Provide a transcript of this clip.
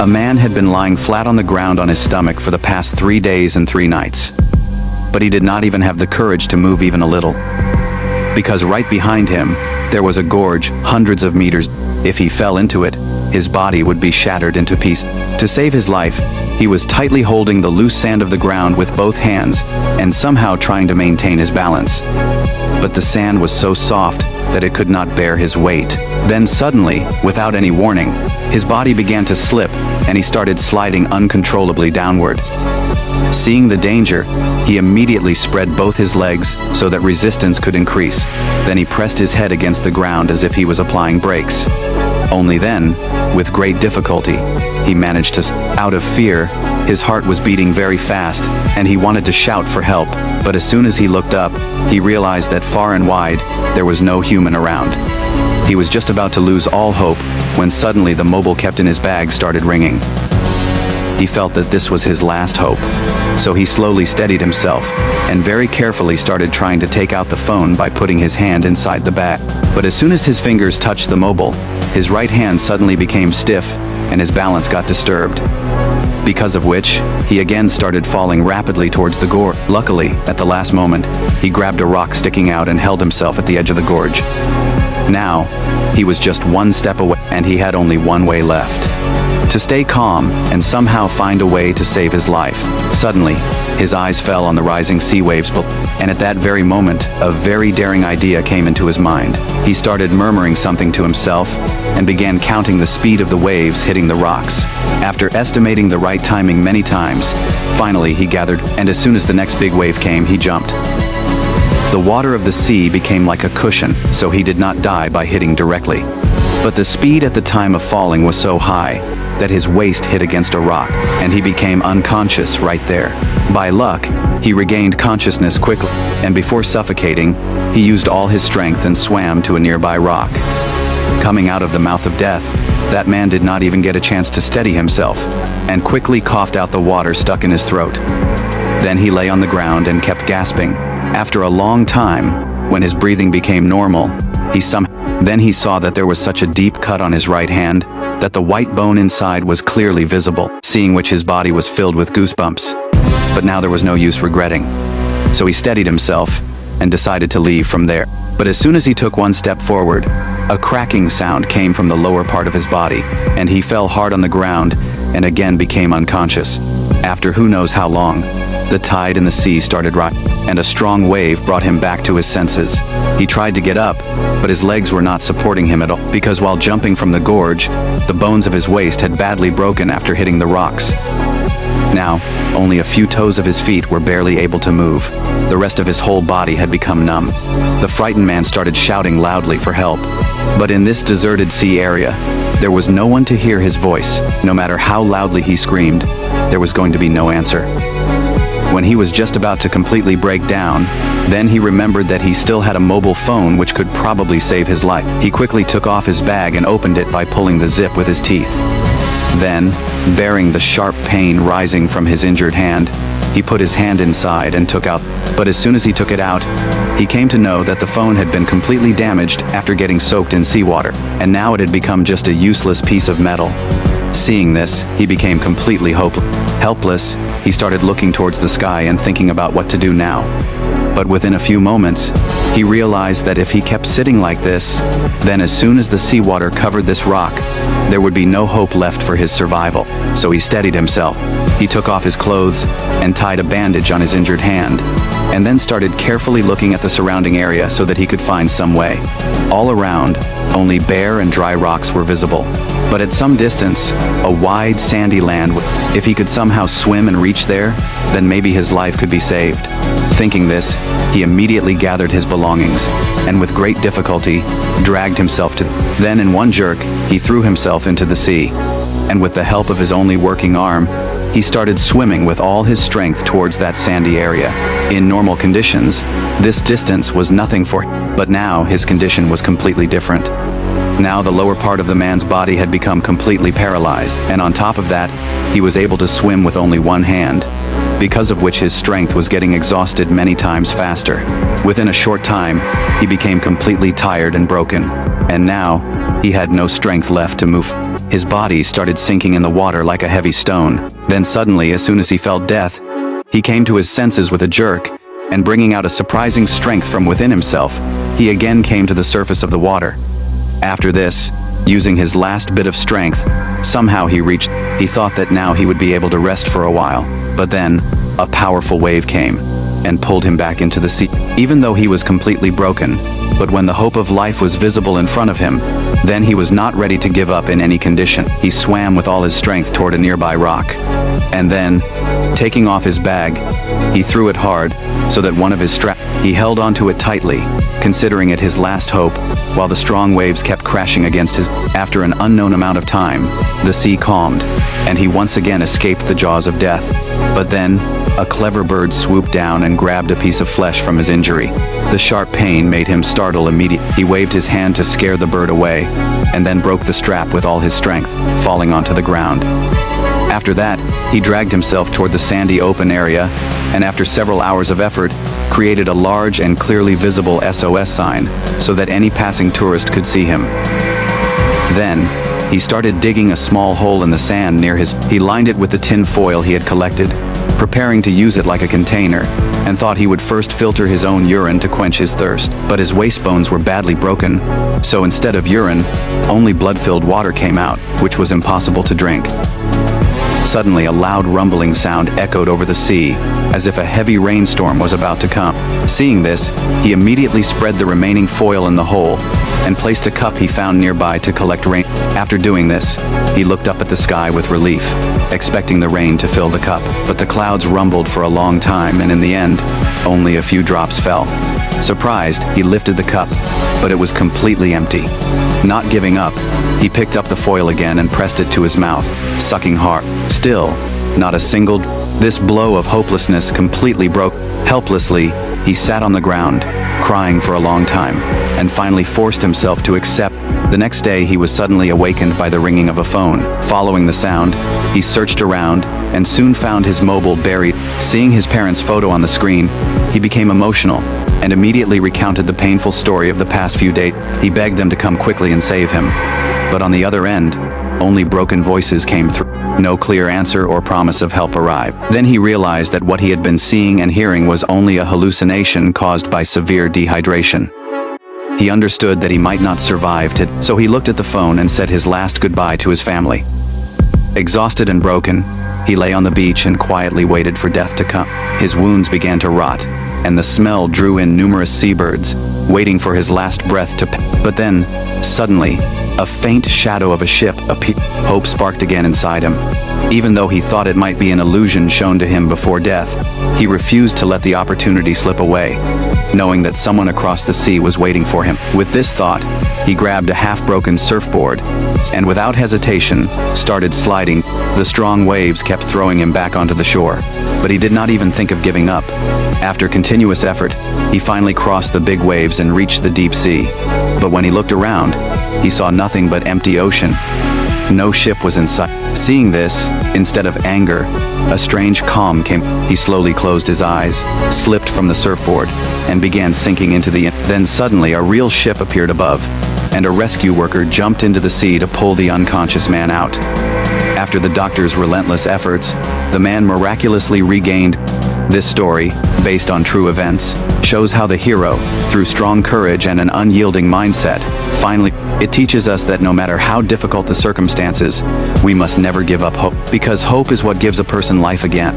A man had been lying flat on the ground on his stomach for the past 3 days and 3 nights. But he did not even have the courage to move even a little. Because right behind him, there was a gorge hundreds of meters. If he fell into it, his body would be shattered into pieces. To save his life, he was tightly holding the loose sand of the ground with both hands and somehow trying to maintain his balance. But the sand was so soft that it could not bear his weight. Then suddenly, without any warning, his body began to slip and he started sliding uncontrollably downward. Seeing the danger, he immediately spread both his legs so that resistance could increase. Then he pressed his head against the ground as if he was applying brakes. Only then, with great difficulty, he managed to. Out of fear, his heart was beating very fast, and he wanted to shout for help, but as soon as he looked up, he realized that far and wide, there was no human around. He was just about to lose all hope, when suddenly the mobile kept in his bag started ringing. He felt that this was his last hope, so he slowly steadied himself, and very carefully started trying to take out the phone by putting his hand inside the bag. But as soon as his fingers touched the mobile, his right hand suddenly became stiff, and his balance got disturbed. Because of which, he again started falling rapidly towards the gorge. Luckily, at the last moment, he grabbed a rock sticking out and held himself at the edge of the gorge. Now, he was just one step away, and he had only one way left: to stay calm and somehow find a way to save his life. Suddenly, his eyes fell on the rising sea waves below, and at that very moment, a very daring idea came into his mind. He started murmuring something to himself and began counting the speed of the waves hitting the rocks. After estimating the right timing many times, finally he gathered, and as soon as the next big wave came, he jumped. The water of the sea became like a cushion, so he did not die by hitting directly. But the speed at the time of falling was so high that his waist hit against a rock, and he became unconscious right there. By luck, he regained consciousness quickly, and before suffocating, he used all his strength and swam to a nearby rock. Coming out of the mouth of death, that man did not even get a chance to steady himself, and quickly coughed out the water stuck in his throat. Then he lay on the ground and kept gasping. After a long time, when his breathing became normal, then he saw that there was such a deep cut on his right hand that the white bone inside was clearly visible, seeing which his body was filled with goosebumps. But now there was no use regretting. So he steadied himself and decided to leave from there. But as soon as he took one step forward, a cracking sound came from the lower part of his body, and he fell hard on the ground and again became unconscious. After who knows how long, the tide in the sea started rising, and a strong wave brought him back to his senses. He tried to get up, but his legs were not supporting him at all, because while jumping from the gorge, the bones of his waist had badly broken after hitting the rocks. Now, only a few toes of his feet were barely able to move. The rest of his whole body had become numb. The frightened man started shouting loudly for help. But in this deserted sea area, there was no one to hear his voice. No matter how loudly he screamed, there was going to be no answer. When he was just about to completely break down, then he remembered that he still had a mobile phone which could probably save his life. He quickly took off his bag and opened it by pulling the zip with his teeth. Then, bearing the sharp pain rising from his injured hand, he put his hand inside and took out. But as soon as he took it out, he came to know that the phone had been completely damaged after getting soaked in seawater, and now it had become just a useless piece of metal. Seeing this, he became completely helpless. He started looking towards the sky and thinking about what to do now. But within a few moments, he realized that if he kept sitting like this, then as soon as the seawater covered this rock, there would be no hope left for his survival. So he steadied himself. He took off his clothes and tied a bandage on his injured hand, and then started carefully looking at the surrounding area so that he could find some way. All around, only bare and dry rocks were visible. But at some distance, a wide sandy land. If he could somehow swim and reach there, then maybe his life could be saved. Thinking this, he immediately gathered his belongings, and with great difficulty, dragged himself to. Then in one jerk, he threw himself into the sea, and with the help of his only working arm, he started swimming with all his strength towards that sandy area. In normal conditions, this distance was nothing for him, but now his condition was completely different. Now the lower part of the man's body had become completely paralyzed, and on top of that, he was able to swim with only one hand, because of which his strength was getting exhausted many times faster. Within a short time, he became completely tired and broken. And now, he had no strength left to move. His body started sinking in the water like a heavy stone. Then suddenly, as soon as he felt death, he came to his senses with a jerk, and bringing out a surprising strength from within himself, he again came to the surface of the water. After this, using his last bit of strength, somehow he thought that now he would be able to rest for a while. But then, a powerful wave came and pulled him back into the sea. Even though he was completely broken, but when the hope of life was visible in front of him, then he was not ready to give up in any condition. He swam with all his strength toward a nearby rock. And then, taking off his bag, he threw it hard so that one of his he held onto it tightly, considering it his last hope, while the strong waves kept crashing against his. After an unknown amount of time, the sea calmed, and he once again escaped the jaws of death. But then, a clever bird swooped down and grabbed a piece of flesh from his injury. The sharp pain made him startle immediately. He waved his hand to scare the bird away, and then broke the strap with all his strength, falling onto the ground. After that, he dragged himself toward the sandy open area, and after several hours of effort, created a large and clearly visible SOS sign so that any passing tourist could see him. Then, he started digging a small hole in the sand near he lined it with the tin foil he had collected, preparing to use it like a container, and thought he would first filter his own urine to quench his thirst. But his waist bones were badly broken, so instead of urine, only blood-filled water came out, which was impossible to drink. Suddenly, a loud rumbling sound echoed over the sea, as if a heavy rainstorm was about to come. Seeing this, he immediately spread the remaining foil in the hole, and placed a cup he found nearby to collect rain. After doing this, he looked up at the sky with relief, expecting the rain to fill the cup. But the clouds rumbled for a long time, and in the end, only a few drops fell. Surprised, he lifted the cup, but it was completely empty. Not giving up, he picked up the foil again and pressed it to his mouth, sucking hard. Still, not a single. This blow of hopelessness completely broke. Helplessly, he sat on the ground, crying for a long time, and finally forced himself to accept. The next day, he was suddenly awakened by the ringing of a phone. Following the sound, he searched around and soon found his mobile buried. Seeing his parents' photo on the screen, he became emotional and immediately recounted the painful story of the past few days. He begged them to come quickly and save him. But on the other end, only broken voices came through. No clear answer or promise of help arrived. Then he realized that what he had been seeing and hearing was only a hallucination caused by severe dehydration. He understood that he might not survive so he looked at the phone and said his last goodbye to his family. Exhausted and broken, he lay on the beach and quietly waited for death to come. His wounds began to rot, and the smell drew in numerous seabirds, waiting for his last breath to But then, suddenly, a faint shadow of a ship appeared. Hope sparked again inside him. Even though he thought it might be an illusion shown to him before death, he refused to let the opportunity slip away, knowing that someone across the sea was waiting for him. With this thought, he grabbed a half-broken surfboard, and without hesitation, started sliding. The strong waves kept throwing him back onto the shore, but he did not even think of giving up. After continuous effort, he finally crossed the big waves and reached the deep sea. But when he looked around, he saw nothing but empty ocean. No ship was in sight. Seeing this, instead of anger, a strange calm came. He slowly closed his eyes, slipped from the surfboard, and began sinking into the. Then suddenly a real ship appeared above, and a rescue worker jumped into the sea to pull the unconscious man out. After the doctor's relentless efforts, the man miraculously regained. This story, based on true events, shows how the hero, through strong courage and an unyielding mindset, finally. It teaches us that no matter how difficult the circumstances, we must never give up hope, because hope is what gives a person life again.